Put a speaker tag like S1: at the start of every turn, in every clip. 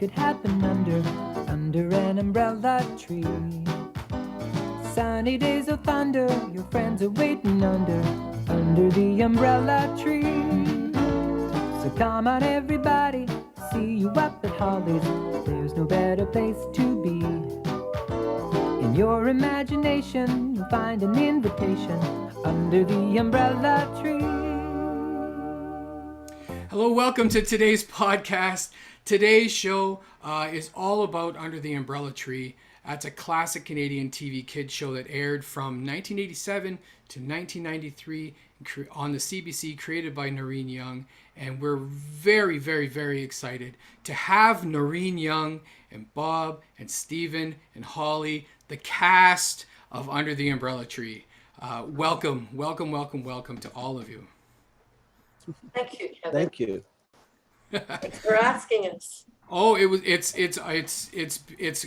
S1: could happen under an umbrella tree. Sunny days of thunder, your friends are waiting under the umbrella tree. So come on everybody, see you up at Holly's. There's no better place to be. In your imagination, you'll find an invitation under the umbrella tree.
S2: Hello, welcome to today's podcast. Today's show is all about Under the Umbrella Tree. That's a classic Canadian TV kids show that aired from 1987 to 1993 on the CBC, created by Noreen Young. And we're very, very, very excited to have Noreen Young and Bob and Stephen and Holly, the cast of Under the Umbrella Tree. Welcome to all of you.
S3: Thank you, Kevin.
S4: Thank you.
S3: Thanks for asking us.
S2: Oh, it's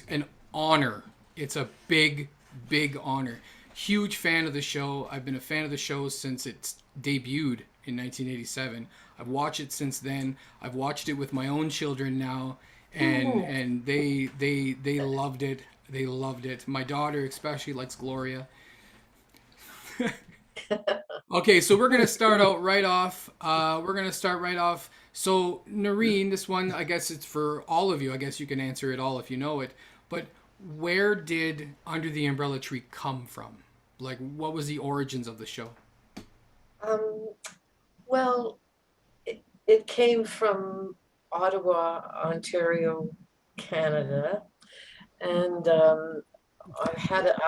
S2: an honor. It's a big honor. Huge fan of the show. I've been a fan of the show since it debuted in 1987. I've watched it since then. I've watched it with my own children now, and they loved it. They loved it. My daughter especially likes Gloria. Okay, so we're gonna start out right off. So Noreen, this one, I guess it's for all of you. I guess you can answer it all if you know it. But where did Under the Umbrella Tree come from? Like, what was the origins of the show?
S3: Well, it came from Ottawa, Ontario, Canada, and I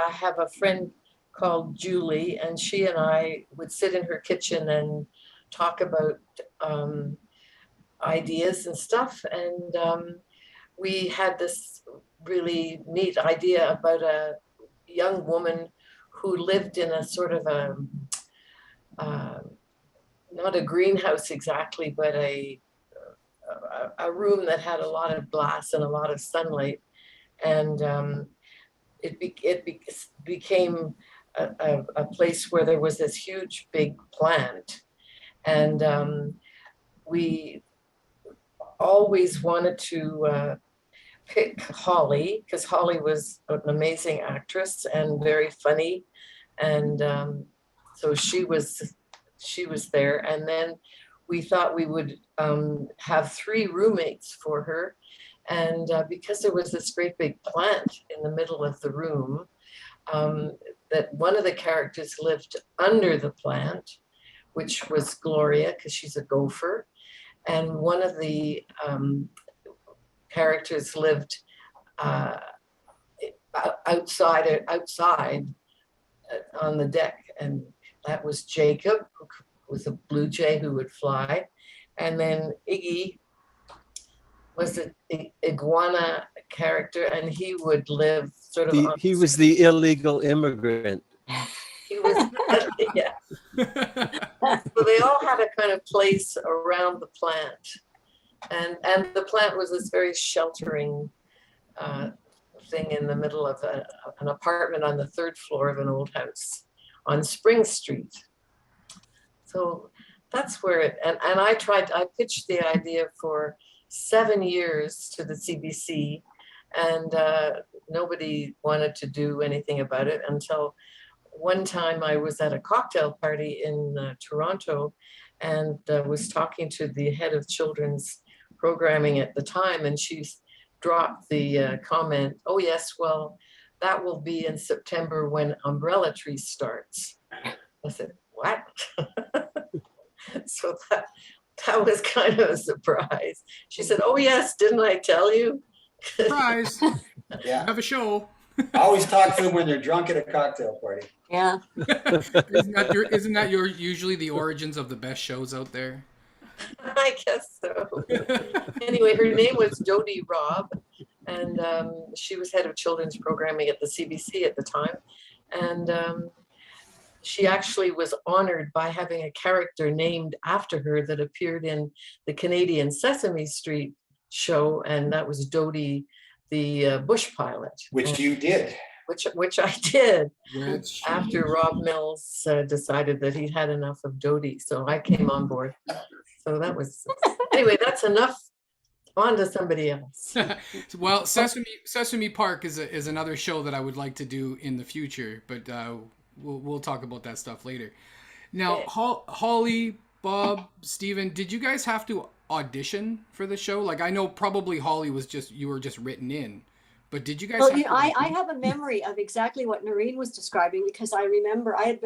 S3: have a friend called Julie, and she and I would sit in her kitchen and talk about ideas and stuff. And we had this really neat idea about a young woman who lived in a sort of not a greenhouse exactly, but a room that had a lot of glass and a lot of sunlight. And it became a place where there was this huge big plant, and we always wanted to pick Holly, because Holly was an amazing actress and very funny, and so she was there. And then we thought we would have 3 roommates for her, and because there was this great big plant in the middle of the room, that one of the characters lived under the plant, which was Gloria, because she's a gopher, and one of the characters lived outside on the deck, and that was Jacob, who was a blue jay who would fly, and then Iggy was an iguana character, and he would live sort of
S4: He was the illegal immigrant.
S3: He was, yeah. So they all had a kind of place around the plant, and the plant was this very sheltering thing in the middle of an apartment on the 3rd floor of an old house on Spring Street. So that's where it, and I pitched the idea for 7 years to the CBC, and nobody wanted to do anything about it until one time I was at a cocktail party in Toronto, and was talking to the head of children's programming at the time, and she dropped the comment, "Oh yes, well, that will be in September when Umbrella Tree starts." I said, "What?" So that was kind of a surprise. She said, "Oh yes, didn't I tell you?"
S2: Surprise!
S5: Yeah.
S2: Have a show.
S5: I always talk to them when they're drunk at a cocktail party.
S3: Yeah.
S2: Isn't that usually the origins of the best shows out there?
S3: I guess so. Anyway, her name was Dodie Robb, and she was head of children's programming at the CBC at the time. And she actually was honored by having a character named after her that appeared in the Canadian Sesame Street show, and that was Dodie, the bush pilot.
S5: Which you did.
S3: Which I did. After Rob Mills decided that he'd had enough of Dodie, so I came on board. So that was, anyway, that's enough On to somebody else.
S2: Well, Sesame Park is another show that I would like to do in the future, but we'll talk about that stuff later. Now, Holly, Bob, Steven, did you guys have to audition for the show? Like, I know probably Holly you were just written in, but did you guys
S6: Well,
S2: have to
S6: I have a memory of exactly what Noreen was describing, because I remember I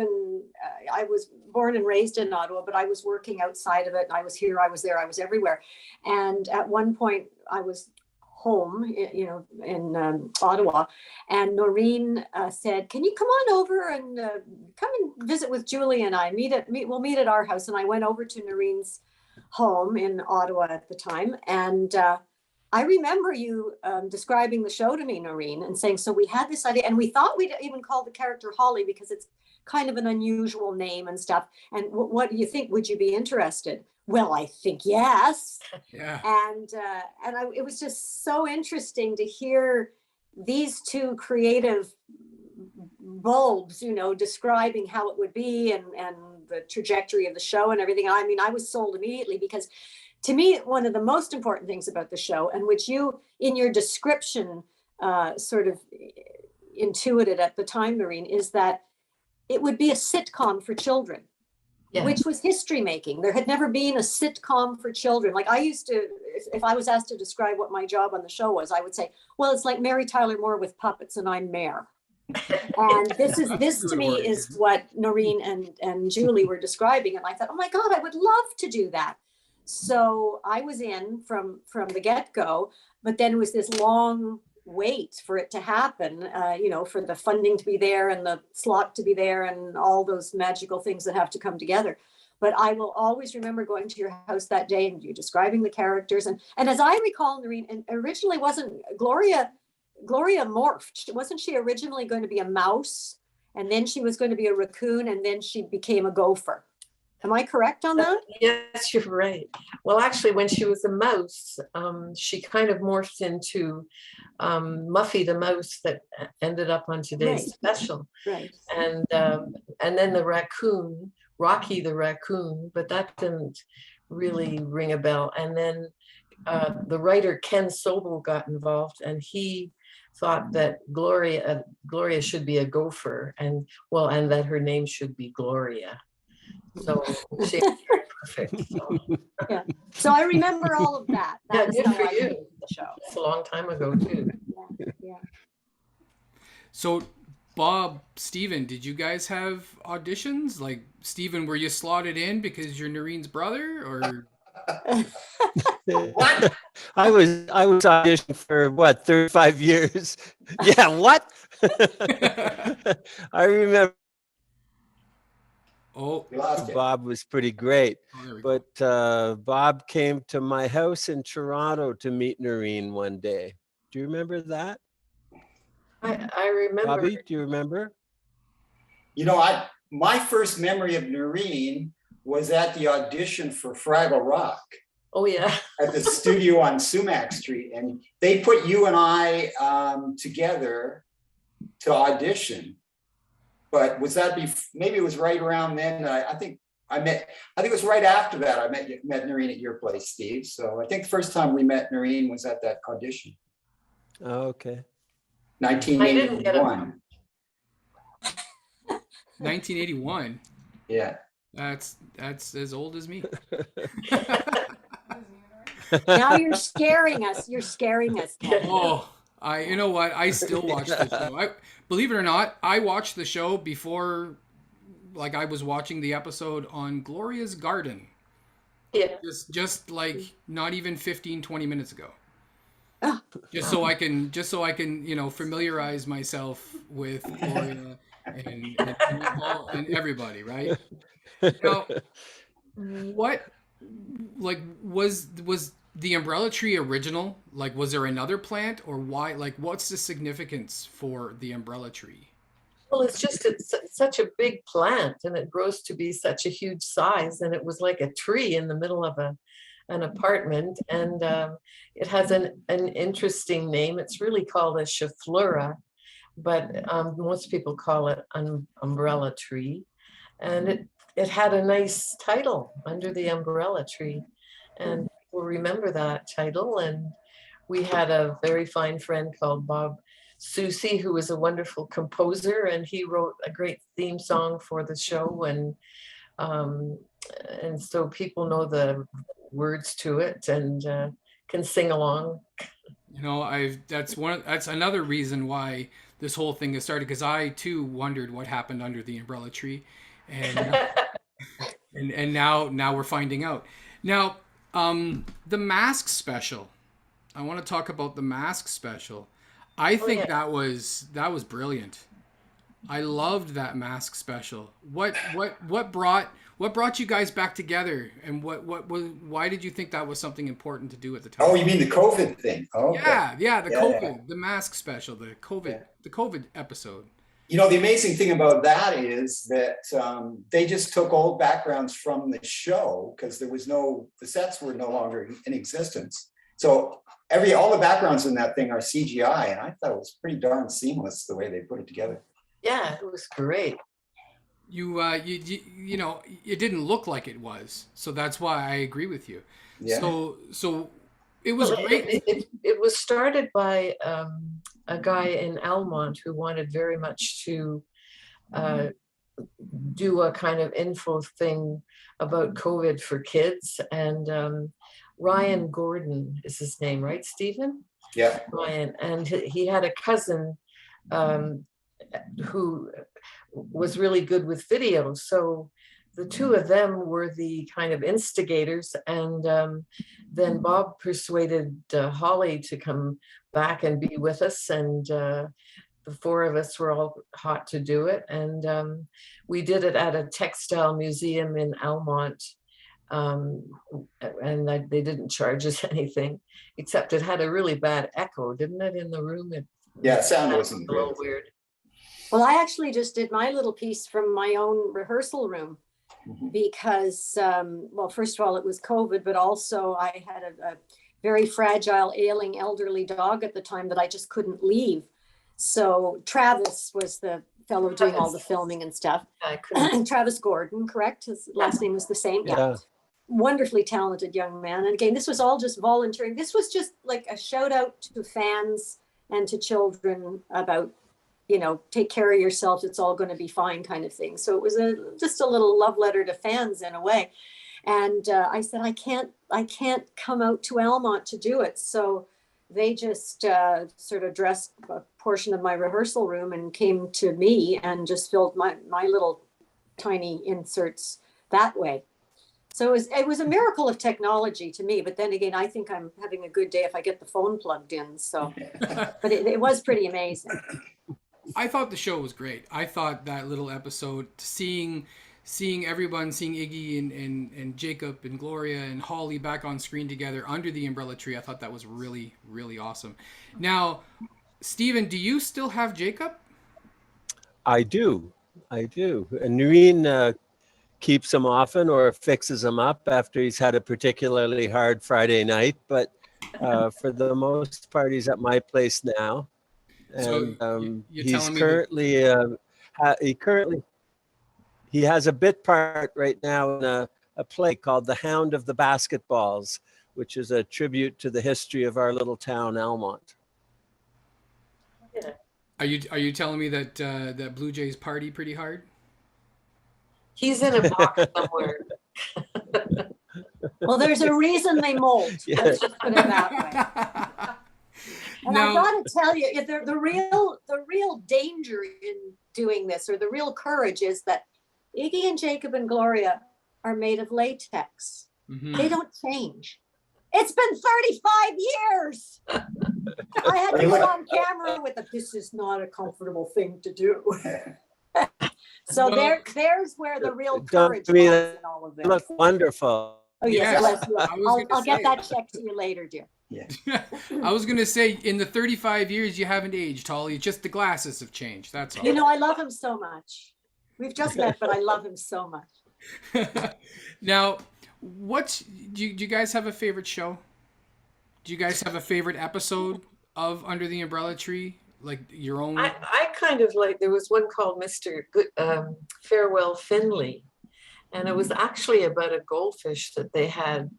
S6: was born and raised in Ottawa, but I was working outside of it. I was here, I was there, I was everywhere. And at one point I was home, in Ottawa, and Noreen said, "Can you come on over and come and visit with Julie and I? We'll meet at our house." And I went over to Noreen's home in Ottawa at the time, and I remember you describing the show to me, Noreen, and saying, so we had this idea, and we thought we'd even call the character Holly because it's kind of an unusual name and stuff. And what do you think? Would you be interested? Well, I think yes.
S2: Yeah.
S6: And it was just so interesting to hear these two creative bulbs, describing how it would be and the trajectory of the show and everything. I mean, I was sold immediately, because to me, one of the most important things about the show, and which you, in your description, sort of intuited at the time, Noreen, is that it would be a sitcom for children, which was history making. There had never been a sitcom for children. Like I used to, if I was asked to describe what my job on the show was, I would say, well, it's like Mary Tyler Moore with puppets and I'm Mare. And this to me is what Noreen and Julie were describing. And I thought, oh my God, I would love to do that. So I was in from the get-go, but then it was this long wait for it to happen, for the funding to be there and the slot to be there and all those magical things that have to come together. But I will always remember going to your house that day and you describing the characters. And as I recall, Noreen, and originally wasn't Gloria morphed. Wasn't she originally going to be a mouse? And then she was going to be a raccoon, and then she became a gopher. Am I correct on that?
S3: Yes, you're right. Well, actually, when she was a mouse, she kind of morphed into Muffy the mouse that ended up on today's special.
S6: Right.
S3: And then the raccoon, Rocky the raccoon, but that didn't really ring a bell. And then the writer Ken Sobel got involved, and he thought that Gloria should be a gopher, and that her name should be Gloria. So she's very perfect. So.
S6: Yeah. So I remember all of that.
S3: Yeah, good for you.
S6: The show.
S3: It's a long time ago too.
S6: Yeah.
S2: So, Bob, Steven, did you guys have auditions? Like, Steven, were you slotted in because you're Noreen's brother, or?
S4: What? I was auditioning for 35 years. Yeah, what? I remember.
S2: Oh,
S4: Bob was pretty great,
S2: but
S4: Bob came to my house in Toronto to meet Noreen one day. Do you remember that?
S3: I remember.
S4: Bobby, do you remember?
S5: My first memory of Noreen was at the audition for Fraggle Rock.
S3: Oh yeah.
S5: At the studio on Sumac Street, and they put you and I together to audition. But was that maybe it was right around then? I think it was right after that I met Noreen at your place, Steve. So I think the first time we met Noreen was at that audition.
S4: Oh, okay.
S5: 1981.
S2: 1981.
S5: Yeah.
S2: That's as old as me.
S6: Now you're scaring us.
S2: Oh, you know what? I still watch the show. Believe it or not, I watched the show before, like I was watching the episode on Gloria's Garden.
S3: Yeah.
S2: Just like not even 15, 20 minutes ago. Oh. Just so I can, familiarize myself with Gloria and everybody, right? Now, what, like, was the umbrella tree original? Like, was there another plant, or why? Like, what's the significance for the umbrella tree?
S3: Well, it's such a big plant, and it grows to be such a huge size, and it was like a tree in the middle of an apartment, and it has an interesting name. It's really called a chaflura, but most people call it an umbrella tree, and it had a nice title, Under the Umbrella Tree, and will remember that title. And we had a very fine friend called Bob Susie, who was a wonderful composer, and he wrote a great theme song for the show. And so people know the words to it and can sing along.
S2: You know, that's another reason why this whole thing has started, because I too wondered what happened under the umbrella tree, and and now we're finding out. Now, the mask special. I want to talk about the mask special. I think
S3: yeah.
S2: that was brilliant. I loved that mask special. What brought you guys back together, and why did you think that was something important to do at the time?
S5: Oh, you mean the COVID thing? Oh,
S2: Yeah, the COVID,
S5: yeah.
S2: the mask special, the COVID episode.
S5: You know, the amazing thing about that is that they just took old backgrounds from the show, because the sets were no longer in existence. So all the backgrounds in that thing are CGI, and I thought it was pretty darn seamless the way they put it together.
S3: Yeah, it was great.
S2: You know, it didn't look like it was, so that's why I agree with you.
S5: Yeah.
S2: So it was great.
S3: It was started by a guy in Almont who wanted very much to do a kind of info thing about COVID for kids. And Ryan Gordon is his name, right, Stephen?
S5: Yeah.
S3: Ryan. And he had a cousin who was really good with video. So the two of them were the kind of instigators. And then Bob persuaded Holly to come back and be with us. And the four of us were all hot to do it. And we did it at a textile museum in Almont. And they didn't charge us anything, except it had a really bad echo, didn't it, in the room?
S5: Yeah, sound wasn't
S3: a little
S5: great.
S3: weird.
S6: Well, I actually just did my little piece from my own rehearsal room because, well, first of all, it was COVID, but also I had a very fragile, ailing, elderly dog at the time that I just couldn't leave. So Travis was the fellow doing all the filming and stuff. Travis Gordon, correct? His last name was the same. Yeah. Wonderfully talented young man. And again, this was all just volunteering. This was just like a shout out to fans and to children about, you know, take care of yourselves. It's all going to be fine kind of thing. So it was just a little love letter to fans in a way. And I said, I can't come out to Almont to do it. So they just sort of dressed a portion of my rehearsal room and came to me and just filled my little tiny inserts that way. So it was a miracle of technology to me. But then again, I think I'm having a good day if I get the phone plugged in. So, but it was pretty amazing.
S2: I thought the show was great. I thought that little episode, seeing everyone, seeing Iggy and Jacob and Gloria and Holly back on screen together under the umbrella tree, I thought that was really, really awesome. Now, Stephen, do you still have Jacob?
S4: I do. And Noreen keeps him often or fixes him up after he's had a particularly hard Friday night. But for the most part, he's at my place now. And
S2: so
S4: he's currently he has a bit part right now in a play called The Hound of the Basketballs, which is a tribute to the history of our little town, Almont.
S3: Yeah.
S2: Are you telling me that that Blue Jays party pretty hard?
S3: He's in a box somewhere.
S6: Well, there's a reason they mold.
S4: Yeah.
S6: Let's just put it that way. And I gotta tell you, if the real danger in doing this, or the real courage, is that Iggy and Jacob and Gloria are made of latex. Mm-hmm. They don't change. It's been 35 years. I had to go on camera with this is not a comfortable thing to do. So there's where the real courage is in all of this.
S4: Look wonderful.
S6: Oh yes, I'll get that check to you later, dear.
S5: Yeah.
S2: I was gonna say, in the 35 years you haven't aged, Holly. Just the glasses have changed. That's all.
S6: You know, I love him so much. We've just met, but I love him so much.
S2: Now, do you guys have a favorite show? Do you guys have a favorite episode of Under the Umbrella Tree? Like your own?
S3: I kind of like, there was one called Mr. Farewell Finley. And it was actually about a goldfish that they had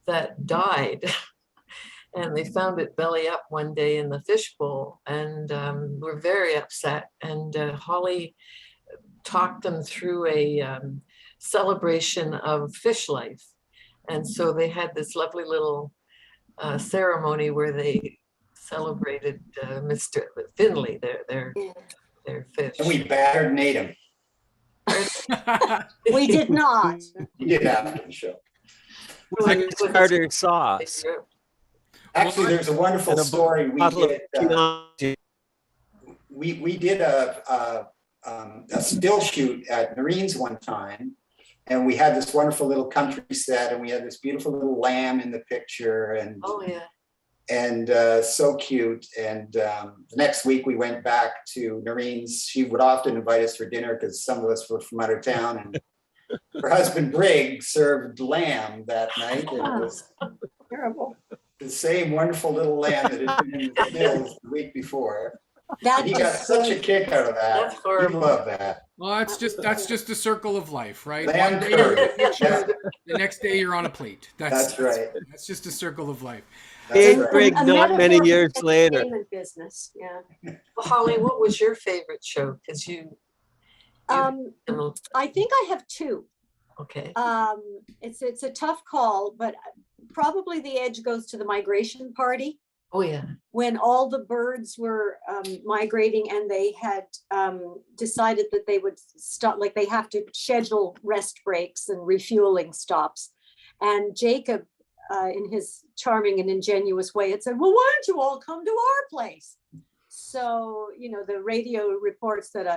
S3: that died. And they found it belly up one day in the fishbowl and were very upset. And Holly talked them through a celebration of fish life. And so they had this lovely little ceremony where they celebrated Mr. Finley, their fish.
S5: And we battered and ate him.
S6: We did not.
S5: He did after the show.
S4: Like tartar sauce.
S5: Actually, there's a wonderful
S4: And a
S5: story.
S4: bottle of Chianti.
S5: We did a still shoot at Noreen's one time, and we had this wonderful little country set, and we had this beautiful little lamb in the picture, and
S3: Oh, yeah.
S5: and so cute. And the next week we went back to Noreen's. She would often invite us for dinner because some of us were from out of town, and her husband Brig served lamb that night, and it was
S6: Terrible.
S5: the same wonderful little lamb that had been in the hills the week before.
S6: That
S5: And he got
S6: just
S5: such a kick out of that.
S3: That's horrible.
S5: He loved that.
S2: Well, that's just the circle of life, right?
S5: Lamb
S2: One day you're in a
S5: curry.
S2: picture, the next day you're on a plate.
S5: That's right.
S2: That's just a circle of life.
S5: That's
S4: Big
S5: right.
S4: Brig,
S6: a
S4: not many
S6: metaphor
S4: years
S6: for
S4: later.
S6: entertainment business, yeah.
S3: Well, Holly, what was your favorite show? Because you
S6: I think I have two.
S3: okay.
S6: It's a tough call, but probably the edge goes to the migration party
S3: Oh, yeah.
S6: when all the birds were migrating and they had decided that they would stop, like they have to schedule rest breaks and refueling stops. And Jacob, in his charming and ingenuous way, had said, well, why don't you all come to our place? So, the radio reports that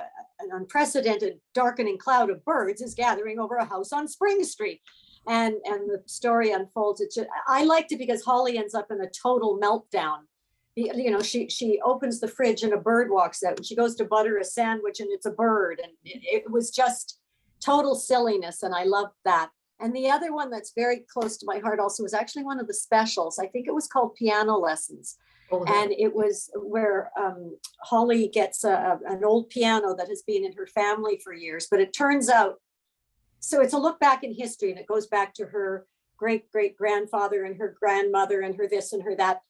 S6: an unprecedented darkening cloud of birds is gathering over a house on Spring Street. And the story unfolds. I liked it because Holly ends up in a total meltdown. She opens the fridge and a bird walks out, and she goes to butter a sandwich and it's a bird. And it was just total silliness. And I loved that. And the other one that's very close to my heart also was actually one of the specials. I think it was called Piano Lessons.
S3: Oh, yeah.
S6: And it was where Holly gets an old piano that has been in her family for years. But it turns out, so it's a look back in history, and it goes back to her great-great-grandfather and her grandmother and her this and her that.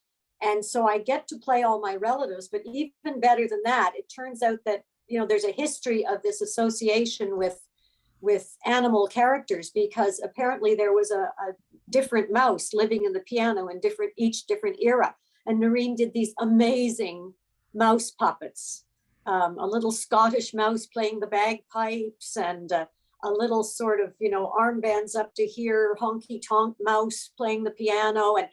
S6: And so I get to play all my relatives, but even better than that, it turns out that, there's a history of this association with animal characters, because apparently there was a different mouse living in the piano in each different era. And Noreen did these amazing mouse puppets, a little Scottish mouse playing the bagpipes, and a little sort of, armbands up to here, honky tonk mouse playing the piano. And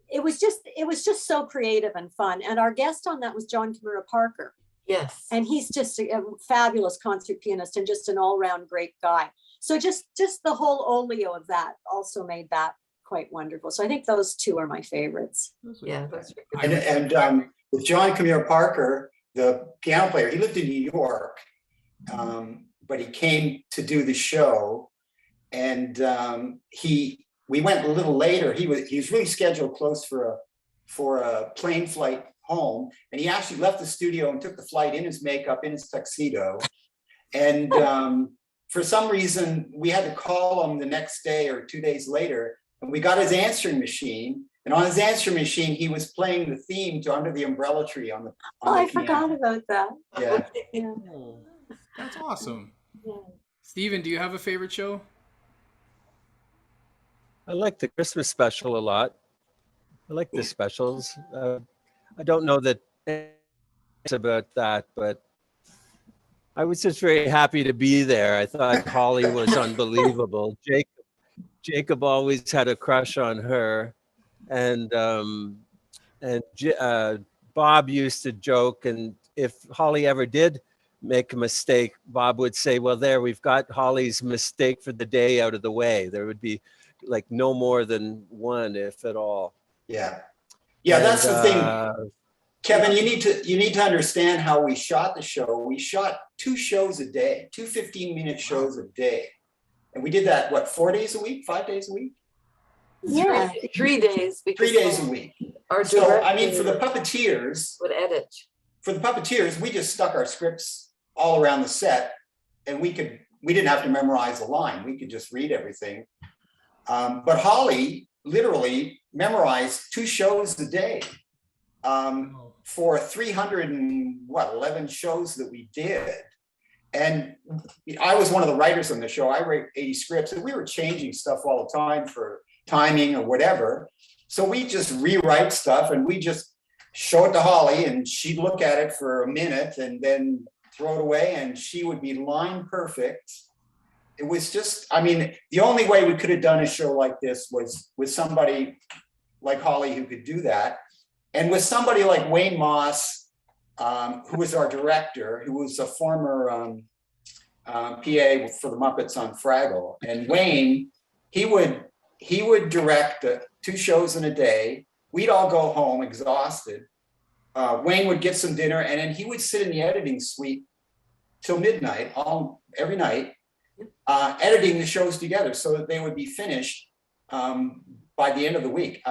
S6: it was just so creative and fun. And our guest on that was John Kimura Parker.
S3: Yes.
S6: And he's just a fabulous concert pianist and just an all-round great guy. So just the whole olio of that also made that quite wonderful. So I think those two are my favorites.
S3: Yeah. That's
S5: And with John Camille Parker, the piano player, he lived in New York, but he came to do the show, and we went a little later. He was really scheduled close for a plane flight home, and he actually left the studio and took the flight in his makeup, in his tuxedo. And for some reason, we had to call him the next day or 2 days later, and we got his answering machine. And on his answering machine, he was playing the theme to Under the Umbrella Tree on the
S6: I
S5: piano.
S6: forgot about that.
S5: Yeah.
S6: Yeah.
S2: Oh, that's awesome.
S6: Yeah.
S2: Steven, do you have a favorite show?
S4: I like the Christmas special a lot. I like the specials. I don't know that it's about that, but I was just very happy to be there. I thought Holly was unbelievable. Jacob always had a crush on her, and Bob used to joke, and if Holly ever did make a mistake, Bob would say, well, there, we've got Holly's mistake for the day out of the way. There would be like no more than one, if at all.
S5: Yeah. Yeah, that's the thing. Kevin, you need to understand how we shot the show. We shot 2 shows a day, 2 15-minute shows a day. And we did that, 4 days a week, 5 days a week?
S6: Yeah.
S3: 3 days.
S5: 3 days a week.
S3: Our
S5: So, I mean, for the
S3: director
S5: puppeteers,
S3: would edit.
S5: we just stuck our scripts all around the set, and we didn't have to memorize a line. We could just read everything. But Holly literally memorize 2 shows a day for 311 shows that we did. And I was one of the writers on the show. I wrote 80 scripts, and we were changing stuff all the time for timing or whatever. So we just rewrite stuff, and we just show it to Holly, and she'd look at it for a minute and then throw it away, and she would be line perfect. It was just, I mean, the only way we could have done a show like this was with somebody like Holly who could do that. And with somebody like Wayne Moss, who was our director, who was a former PA for the Muppets on Fraggle. And Wayne, he would direct 2 shows in a day. We'd all go home exhausted. Wayne would get some dinner, and then he would sit in the editing suite till midnight, every night, editing the shows together so that they would be finished by the end of the week.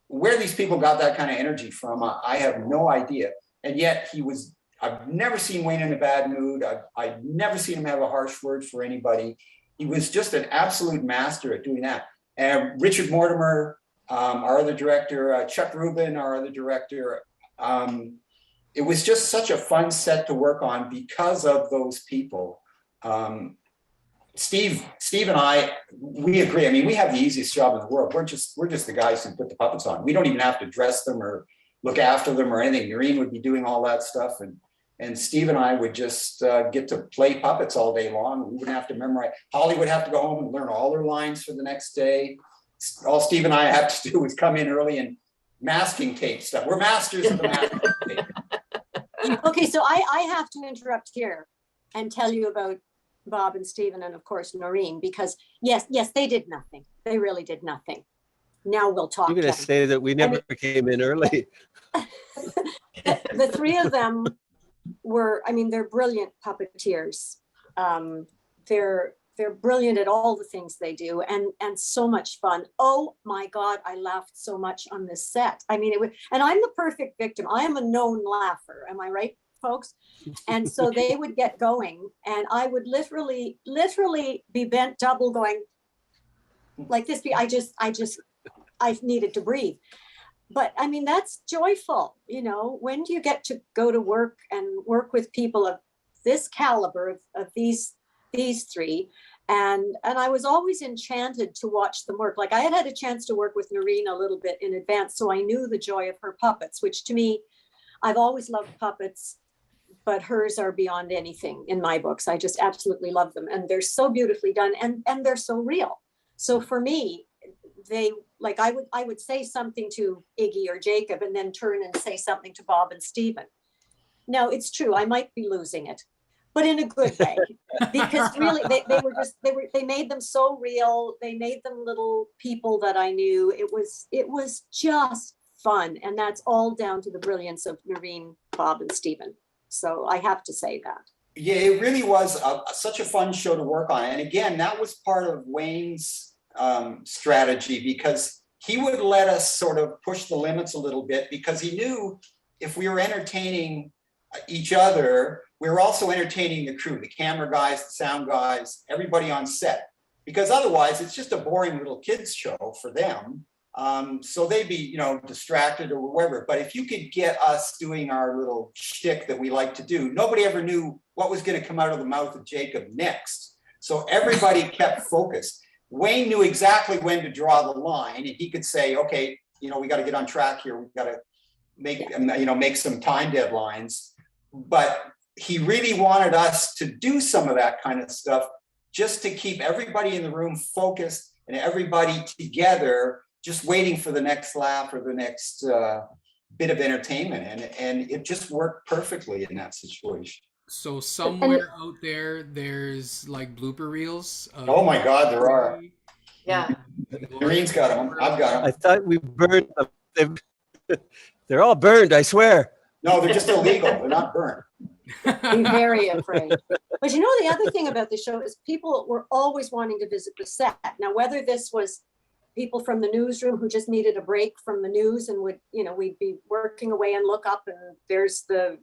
S5: Where these people got that kind of energy from, I have no idea. And yet I've never seen Wayne in a bad mood. I've never seen him have a harsh word for anybody. He was just an absolute master at doing that. And Richard Mortimer, our other director, Chuck Rubin, our other director, it was just such a fun set to work on because of those people. Steve and I, we agree. I mean, we have the easiest job in the world. We're just the guys who put the puppets on. We don't even have to dress them or look after them or anything. Noreen would be doing all that stuff, and Steve and I would just get to play puppets all day long. We wouldn't have to memorize. Holly would have to go home and learn all her lines for the next day. All Steve and I had to do was come in early and masking tape stuff. We're masters of the masking tape.
S6: Okay, so I have to interrupt here and tell you about Bob and Stephen and of course Noreen, because yes, they did nothing. They really did nothing. Now we'll talk.
S4: You're going to say that we never came in early.
S6: The 3 of them were, I mean, they're brilliant puppeteers. They're brilliant at all the things they do, and so much fun. Oh my God, I laughed so much on this set. I mean, and I'm the perfect victim. I am a known laugher. Am I right, folks? And so they would get going, and I would literally be bent double, going like this. I needed to breathe. But I mean, that's joyful. You know, when do you get to go to work and work with people of this caliber of these 3? And I was always enchanted to watch them work. Like I had a chance to work with Noreen a little bit in advance, so I knew the joy of her puppets, which to me, I've always loved puppets, but hers are beyond anything in my books. I just absolutely love them. And they're so beautifully done, and they're so real. So for me, they, like, I would say something to Iggy or Jacob and then turn and say something to Bob and Stephen. Now it's true, I might be losing it, but in a good way, because really they made them so real. They made them little people that I knew. It was just fun. And that's all down to the brilliance of Noreen, Bob, and Stephen. So I have to say that.
S5: Yeah, it really was such a fun show to work on. And again, that was part of Wayne's strategy, because he would let us sort of push the limits a little bit, because he knew if we were entertaining each other, we were also entertaining the crew, the camera guys, the sound guys, everybody on set, because otherwise it's just a boring little kids show for them. So they'd be, distracted or whatever. But if you could get us doing our little shtick that we like to do, nobody ever knew what was going to come out of the mouth of Jacob next. So everybody kept focused. Wayne knew exactly when to draw the line, and he could say, okay, we got to get on track here. We've got to make some time deadlines. But he really wanted us to do some of that kind of stuff just to keep everybody in the room focused and everybody together, just waiting for the next laugh or the next bit of entertainment. And it just worked perfectly in that situation.
S2: So somewhere out there, there's like blooper reels.
S5: Oh my God, there are.
S3: Yeah.
S5: Noreen's got them. I've got them.
S4: I thought we burned them. They're all burned, I swear.
S5: No, they're just illegal. They're not burnt.
S6: I'm very afraid. But the other thing about the show is people were always wanting to visit the set. Now, whether this was people from the newsroom who just needed a break from the news and would, we'd be working away and look up and there's the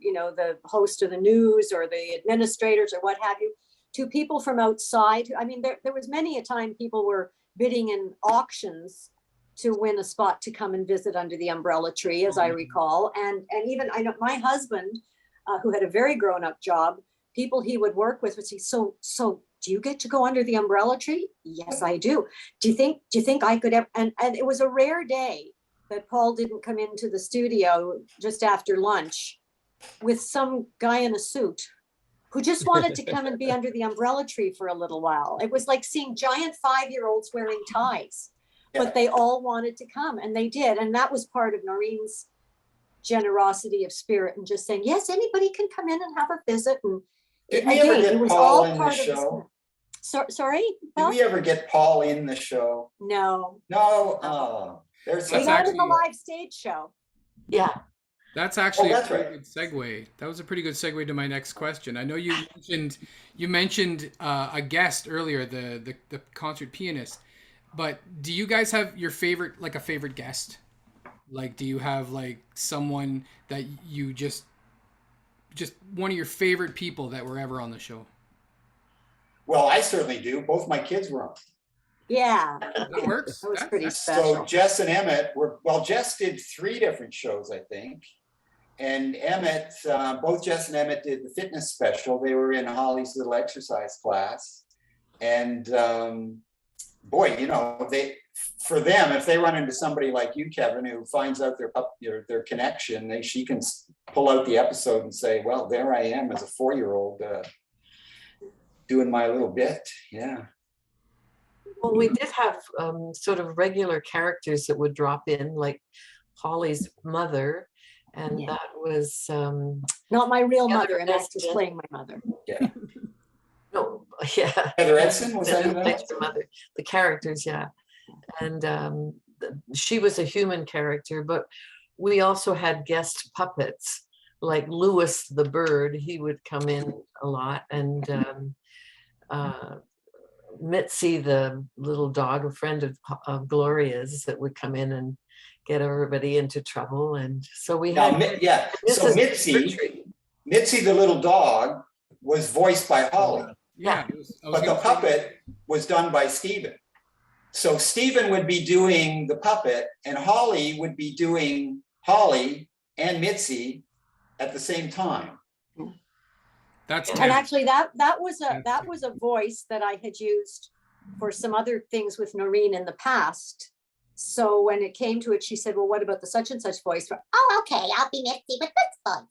S6: host of the news or the administrators or what have you, to people from outside. I mean, there was many a time people were bidding in auctions to win a spot to come and visit under the umbrella tree, as I recall. And even I know my husband, who had a very grown-up job, people he would work with would say, so do you get to go under the umbrella tree? Yes, I do. Do you think I could ever? And it was a rare day that Paul didn't come into the studio just after lunch with some guy in a suit who just wanted to come and be under the umbrella tree for a little while. It was like seeing giant 5-year-olds wearing ties, but they all wanted to come, and they did. And that was part of Noreen's generosity of spirit and just saying, yes, anybody can come in and have a visit. And
S5: Did we ever get Paul in the show?
S6: Sorry?
S5: Did we ever get Paul in the show?
S6: No.
S5: No. Oh, there's
S6: We got in the live stage show.
S3: Yeah.
S2: That's actually
S5: that's
S2: a pretty
S5: right.
S2: good segue. That was a pretty good segue to my next question. I know you mentioned a guest earlier, the concert pianist, but do you guys have your favorite guest? Like, do you have like someone that you just one of your favorite people that were ever on the show?
S5: Well, I certainly do. Both my kids were on.
S6: Yeah.
S2: That works.
S6: That was pretty
S5: So
S6: special.
S5: Jess and Emmett Jess did 3 different shows, I think. And Emmett, both Jess and Emmett did the fitness special. They were in Holly's little exercise class. And boy, for them, if they run into somebody like you, Kevin, who finds out their connection, she can pull out the episode and say, well, there I am as a 4-year-old doing my little bit. Yeah.
S3: Well, we did have sort of regular characters that would drop in, like Holly's mother, and that was
S6: not my real
S3: Heather
S6: mother, and that's just
S3: Edson.
S6: playing my mother.
S5: Yeah.
S3: No, yeah.
S5: Heather Edson, was that who that
S3: That's
S5: was?
S3: the mother, the characters, yeah. And she was a human character, but we also had guest puppets, like Lewis the bird. He would come in a lot, and Mitzi, the little dog, a friend of Gloria's, that would come in and get everybody into trouble. And so we
S5: Now,
S3: had
S5: so
S3: Mrs.
S5: Mitzi, the little dog, was voiced by Holly,
S2: Yeah.
S5: but the puppet was done by Stephen. So Stephen would be doing the puppet, and Holly would be doing Holly and Mitzi at the same time.
S2: That's
S6: And actually that was a voice that I had used for some other things with Noreen in the past. So when it came to it, she said, well, what about the such and such voice? Oh, okay, I'll be Mitzi with this voice.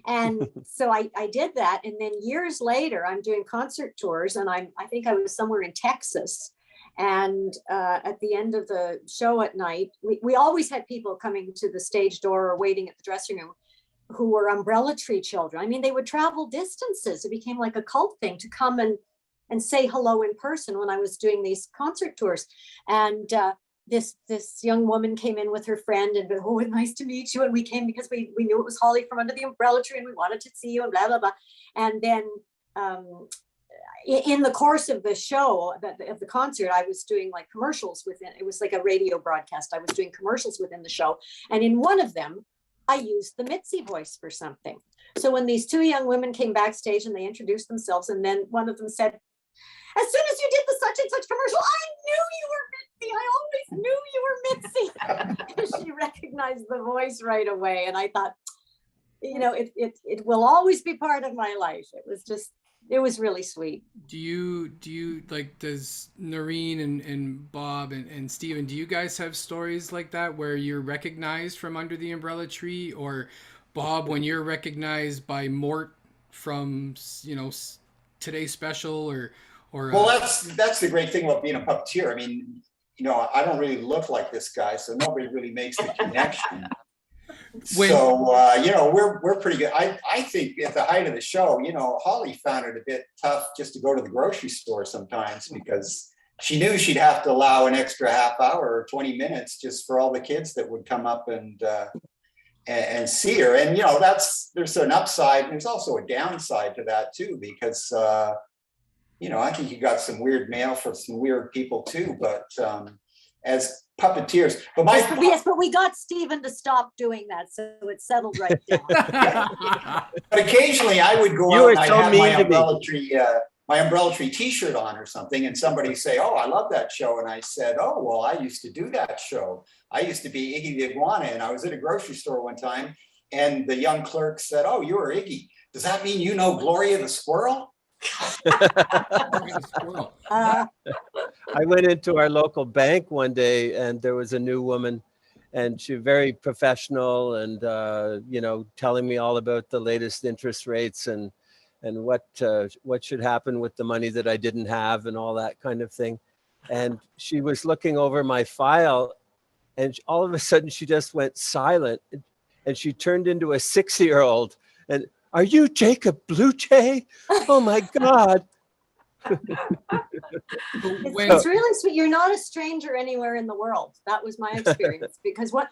S6: And so I did that. And then years later, I'm doing concert tours, and I think I was somewhere in Texas. And at the end of the show at night, we always had people coming to the stage door or waiting at the dressing room who were umbrella tree children. I mean, they would travel distances. It became like a cult thing to come and say hello in person when I was doing these concert tours. And this young woman came in with her friend, and oh, nice to meet you. And we came because we knew it was Holly from under the umbrella tree, and we wanted to see you, and blah, blah, blah. And then in the course of the show, of the concert, I was doing like commercials within, it was like a radio broadcast. I was doing commercials within the show. And in one of them, I used the Mitzi voice for something. So when these 2 young women came backstage and they introduced themselves, and then one of them said, as soon as you did the such and such commercial, I knew you were Mitzi. I always knew you were Mitzi. Because she recognized the voice right away. And I thought, it will always be part of my life. It was really sweet.
S2: Do you like, does Noreen and Bob and Steven, do you guys have stories like that where you're recognized from under the umbrella tree? Or Bob, when you're recognized by Mort from, Today's Special or
S5: Well, that's the great thing about being a puppeteer. I mean, I don't really look like this guy, so nobody really makes the connection. We're pretty good. I think at the height of the show, Holly found it a bit tough just to go to the grocery store sometimes, because she knew she'd have to allow an extra half hour or 20 minutes just for all the kids that would come up and see her. And there's an upside, and there's also a downside to that too, because I think you got some weird mail from some weird people too, but as puppeteers,
S6: Yes, but we got Stephen to stop doing that, so it settled right down.
S5: But occasionally I would go
S4: You
S5: out
S4: were
S5: and I'd
S4: so
S5: have
S4: mean to me.
S5: my Umbrella Tree t-shirt on or something, and somebody say, oh, I love that show. And I said, oh, well, I used to do that show. I used to be Iggy the iguana. And I was at a grocery store one time, and the young clerk said, oh, you were Iggy. Does that mean you know Gloria the squirrel?
S2: Squirrel.
S4: I went into our local bank one day, and there was a new woman, and she very professional, and telling me all about the latest interest rates and what should happen with the money that I didn't have and all that kind of thing. And she was looking over my file, and all of a sudden she just went silent, and she turned into a 6-year-old. And, are you Jacob Blute? Oh my God.
S6: It's really sweet. You're not a stranger anywhere in the world. That was my experience. Because what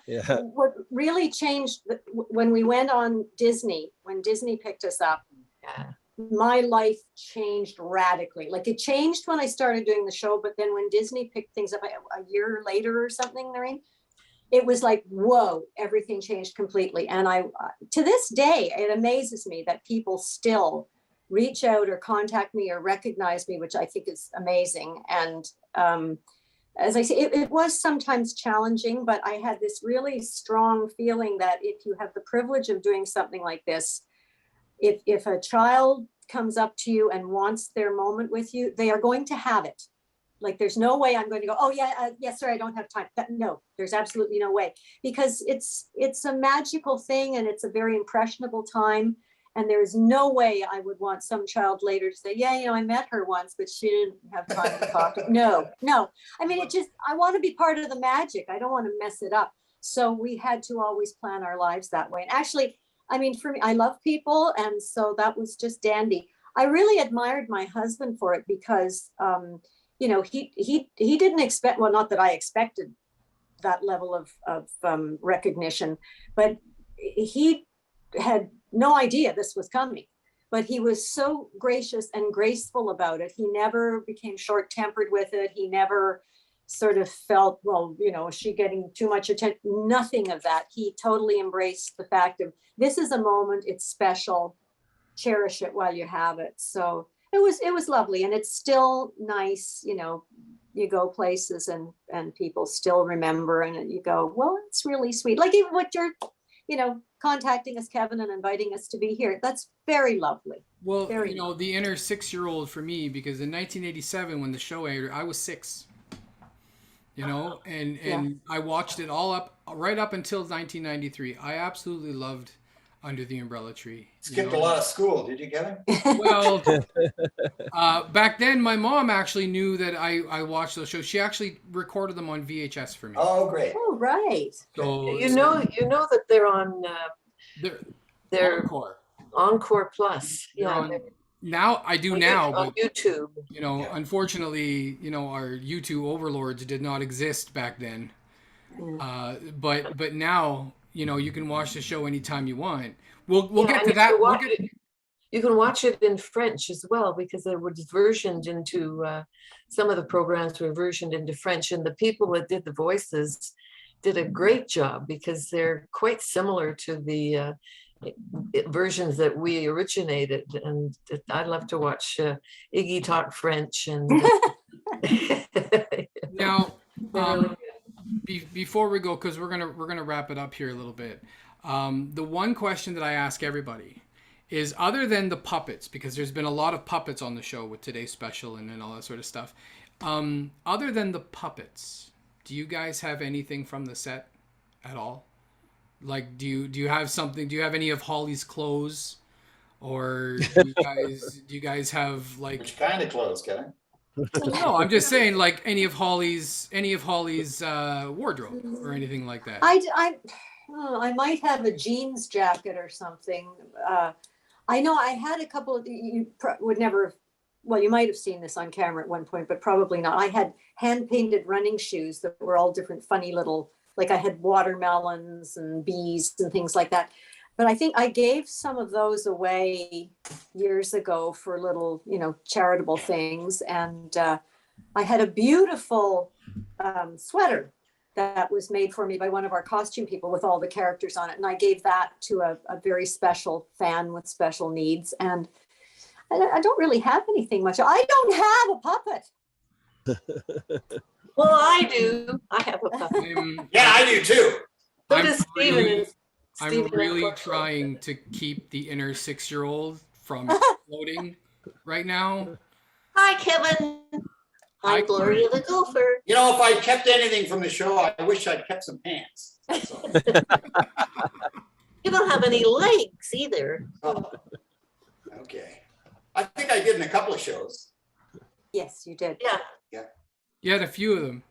S6: really changed when we went on Disney, when Disney picked us up, my life changed radically. Like, it changed when I started doing the show, but then when Disney picked things up a year later or something, Noreen, it was like, whoa, everything changed completely. And I, to this day, it amazes me that people still reach out or contact me or recognize me, which I think is amazing. And as I say, it was sometimes challenging, but I had this really strong feeling that if you have the privilege of doing something like this, if a child comes up to you and wants their moment with you, they are going to have it. Like, there's no way I'm going to go, oh yeah, yes, sir, I don't have time. No, there's absolutely no way, because it's a magical thing, and it's a very impressionable time. And there's no way I would want some child later to say, yeah, I met her once, but she didn't have time to talk to me. No. I mean, I want to be part of the magic. I don't want to mess it up. So we had to always plan our lives that way. And actually, I mean, for me, I love people. And so that was just dandy. I really admired my husband for it because, he didn't expect, well, not that I expected that level of recognition, but he had no idea this was coming. But he was so gracious and graceful about it. He never became short-tempered with it. He never sort of felt, well, is she getting too much attention? Nothing of that. He totally embraced the fact of, this is a moment, it's special, cherish it while you have it. So it was lovely. And it's still nice, you go places and people still remember, and you go, well, it's really sweet. Like, even what you're, contacting us, Kevin, and inviting us to be here. That's very lovely.
S2: Well,
S6: very
S2: the inner 6-year-old for me, because in 1987, when the show aired, I was 6. And I watched it all right up until 1993. I absolutely loved Under the Umbrella Tree.
S5: Skipped a lot of school, did you, Kevin?
S2: Well, back then, my mom actually knew that I watched those shows. She actually recorded them on VHS for me.
S5: Oh, great.
S6: Oh, right.
S2: So,
S3: You know that they're on
S2: they're
S3: Encore Plus.
S2: Now I do now,
S3: on
S2: but
S3: YouTube.
S2: Unfortunately, our YouTube overlords did not exist back then. But now, you can watch the show anytime you want. We'll get to that.
S3: You can watch it in French as well, because it was versioned into some of the programs were versioned into French, and the people that did the voices did a great job, because they're quite similar to the versions that we originated. And I love to watch Iggy talk French. And
S2: now, before we go, because we're gonna wrap it up here a little bit. The one question that I ask everybody is, other than the puppets, because there's been a lot of puppets on the show with today's special and all that sort of stuff. Other than the puppets, do you guys have anything from the set at all? Like, do you have something? Do you have any of Holly's clothes, or do you guys have, like,
S5: Which kind of clothes, Kevin?
S2: No, I'm just saying, like, any of Holly's wardrobe or anything like that.
S6: I might have a jeans jacket or something. I know I had a couple of, you might have seen this on camera at one point, but probably not. I had hand-painted running shoes that were all different funny little, like I had watermelons and bees and things like that. But I think I gave some of those away years ago for little, charitable things. And I had a beautiful sweater that was made for me by one of our costume people with all the characters on it. And I gave that to a very special fan with special needs. And I don't really have anything much. I don't have a puppet.
S7: Well, I do. I have a puppet.
S5: Yeah, I do too.
S7: So
S2: I'm
S7: does Stephen.
S2: really-
S7: and
S2: I'm
S7: Stephen
S2: really
S7: unfortunately.
S2: trying to keep the inner 6-year-old from exploding right now.
S7: Hi, Kevin.
S2: Hi,
S7: I'm Gloria the gopher.
S5: You know, if I kept anything from the show, I wish I'd kept some pants. That's all.
S7: You don't have any legs either.
S5: Oh, okay. I think I did in a couple of shows.
S6: Yes, you did.
S7: Yeah.
S2: You had a few of them.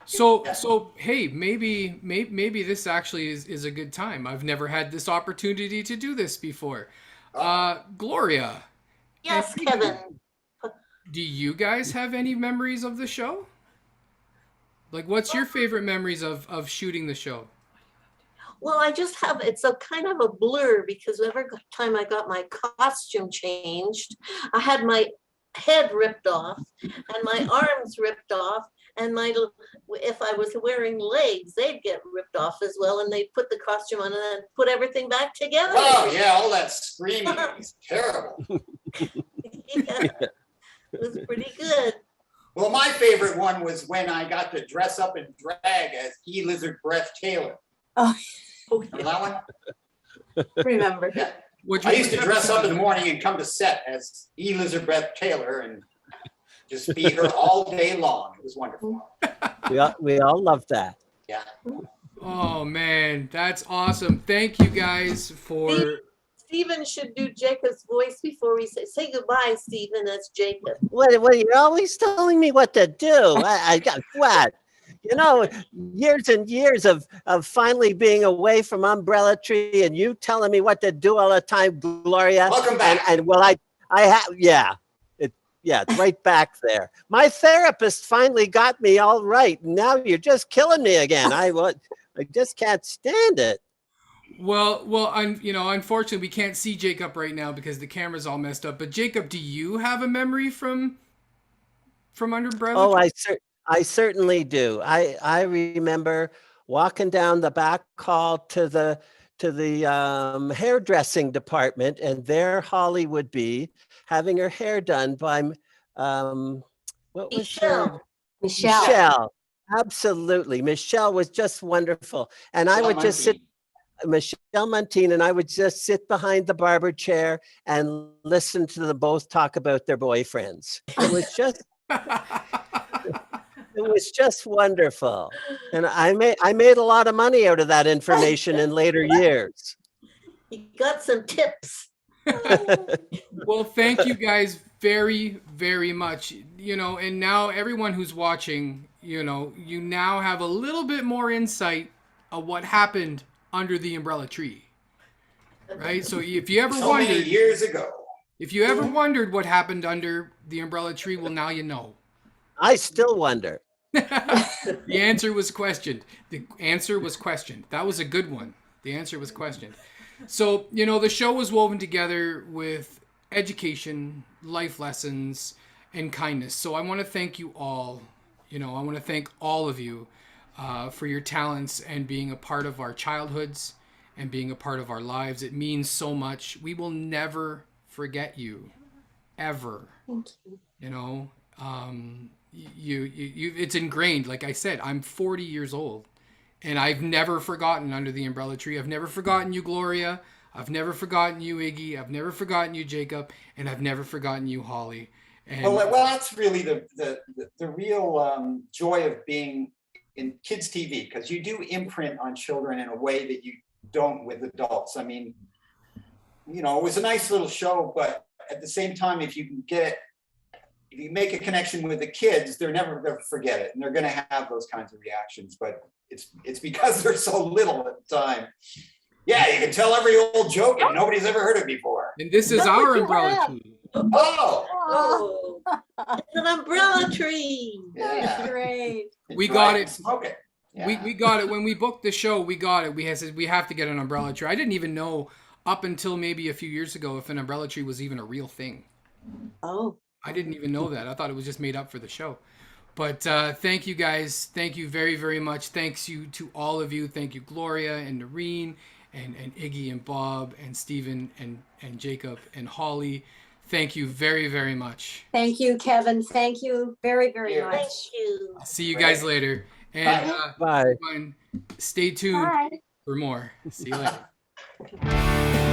S2: So hey, maybe this actually is a good time. I've never had this opportunity to do this before. Gloria,
S7: Yes,
S2: and
S7: Kevin.
S2: do you guys have any memories of the show? Like, what's your favorite memories of shooting the show?
S7: Well, I just have, it's a kind of a blur because every time I got my costume changed, I had my head ripped off and my arms ripped off, and if I was wearing legs, they'd get ripped off as well, and they put the costume on and then put everything back together.
S5: Oh, yeah, all that screaming is terrible.
S7: Yeah, it was pretty good.
S5: Well, my favorite one was when I got to dress up and drag as E. Lizard Breath Taylor.
S6: Oh,
S5: Remember that one?
S6: remember.
S5: Yeah.
S2: Which
S5: I used to dress up in the morning and come to set as E. Lizard Breath Taylor and just be her all day long. It was wonderful.
S4: We all love that.
S5: Yeah.
S2: Oh man, that's awesome! Thank you guys for.
S7: Stephen should do Jacob's voice before we say goodbye, Stephen. That's Jacob.
S4: What you're always telling me what to do. I got what? You know, years and years of finally being away from Umbrella Tree, and you telling me what to do all the time, Gloria.
S5: Welcome back.
S4: And well, I have, yeah, it's right back there. My therapist finally got me all right. Now you're just killing me again. I just can't stand it.
S2: Well, unfortunately, we can't see Jacob right now because the camera's all messed up. But Jacob, do you have a memory from Umbrella?
S4: Oh, I certainly do. I remember walking down the back hall to the hairdressing department, and there Holly would be having her hair done by what was her? Michelle. Absolutely, Michelle was just wonderful, and I would just sit. Michelle Montine, and I would just sit behind the barber chair and listen to them both talk about their boyfriends. It was just. It was just wonderful. And I made a lot of money out of that information in later years.
S7: You got some tips.
S2: Well, thank you guys very, very much. And now everyone who's watching, you now have a little bit more insight of what happened under the umbrella tree. Right? So if you ever
S5: So many
S2: wondered
S5: years ago.
S2: If you ever wondered what happened under the umbrella tree, well, now you know.
S4: I still wonder.
S2: The answer was questioned. That was a good one. The answer was questioned. So, the show was woven together with education, life lessons, and kindness. So I want to thank you all. I want to thank all of you for your talents and being a part of our childhoods and being a part of our lives. It means so much. We will never forget you, ever.
S6: Thank you.
S2: It's ingrained. Like I said, I'm 40 years old, and I've never forgotten under the umbrella tree. I've never forgotten you, Gloria. I've never forgotten you, Iggy. I've never forgotten you, Jacob, and I've never forgotten you, Holly. And
S5: Well, that's really the real joy of being in kids TV, because you do imprint on children in a way that you don't with adults. I mean, it was a nice little show, but at the same time, if you make a connection with the kids, they're never going to forget it, and they're going to have those kinds of reactions. But it's because they're so little at the time. Yeah, you can tell every old joke and nobody's ever heard it before.
S2: And this is our umbrella tree.
S5: Oh,
S7: It's an umbrella tree.
S5: yeah.
S6: Great.
S2: We got it.
S5: Smoke it. Yeah.
S2: We got it. When we booked the show, we got it. We said we have to get an umbrella tree. I didn't even know up until maybe a few years ago if an umbrella tree was even a real thing.
S6: Oh.
S2: I didn't even know that. I thought it was just made up for the show. But thank you guys. Thank you very, very much. Thanks you to all of you. Thank you, Gloria and Noreen and Iggy and Bob and Stephen and Jacob and Holly. Thank you very, very much.
S6: Thank you, Kevin. Thank you very, very
S5: Yeah.
S6: much.
S7: Thank you.
S2: I'll see you guys later. And
S4: Bye.
S2: everyone, stay tuned
S6: Bye.
S2: for more. See you later.